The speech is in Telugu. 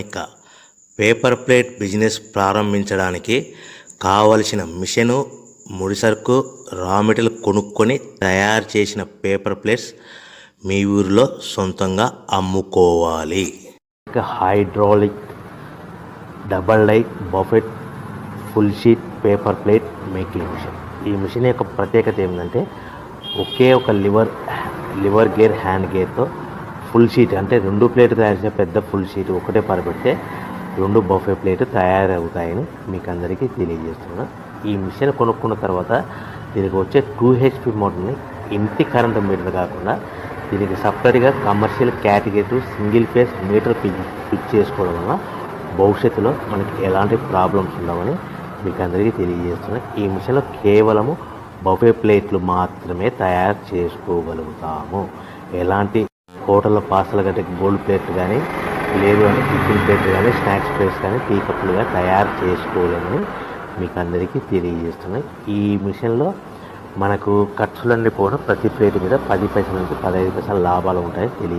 ఇక పేపర్ ప్లేట్ బిజినెస్ ప్రారంభించడానికి కావలసిన మిషను, ముడిసరుకు, రా మెటీరియల్ కొనుక్కొని తయారు చేసిన పేపర్ ప్లేట్స్ మీ ఊరిలో సొంతంగా అమ్ముకోవాలి. ఇక hydraulic double die buffet full sheet paper plate making machine. ఈ మిషన్ యొక్క ప్రత్యేకత ఏంటంటే ఒకే ఒక లివర్ గేర్, హ్యాండ్ గేర్తో ఫుల్ షీట్ అంటే 2 ప్లేట్ తయారు చేసే పెద్ద ఫుల్ షీట్ ఒకటే పరబెడితే 2 బఫే ప్లేట్ తయారవుతాయని మీకు అందరికీ తెలియజేస్తున్నా. ఈ మిషన్ కొనుక్కున్న తర్వాత దీనికి వచ్చే 2 HP మోటార్ని ఇంటి కరెంటు మీటర్ కాకుండా దీనికి సపరేట్గా commercial category single phase metre fix చేసుకోవడం వల్ల భవిష్యత్తులో మనకి ఎలాంటి ప్రాబ్లమ్స్ ఉండవని మీకు అందరికీ తెలియజేస్తున్నా. ఈ మిషన్లో కేవలము బఫే ప్లేట్లు మాత్రమే తయారు చేసుకోగలుగుతాము. ఎలాంటి హోటల్లో పార్సల్ గట్టే గోల్డ్ ప్లేట్లు కానీ, లేదు అంటే టిఫిన్ ప్లేట్లు కానీ, స్నాక్స్ ప్లేట్స్ కానీ, టీ కప్పులుగా తయారు చేసుకోలేమని మీకు అందరికీ తెలియజేస్తున్నాయి. ఈ మిషన్లో మనకు ఖర్చులన్నీ పోవడం ప్రతి ప్లేట్ మీద 10 పైసల నుంచి 15 పైసల లాభాలు ఉంటాయని తెలియజేస్తున్నాయి.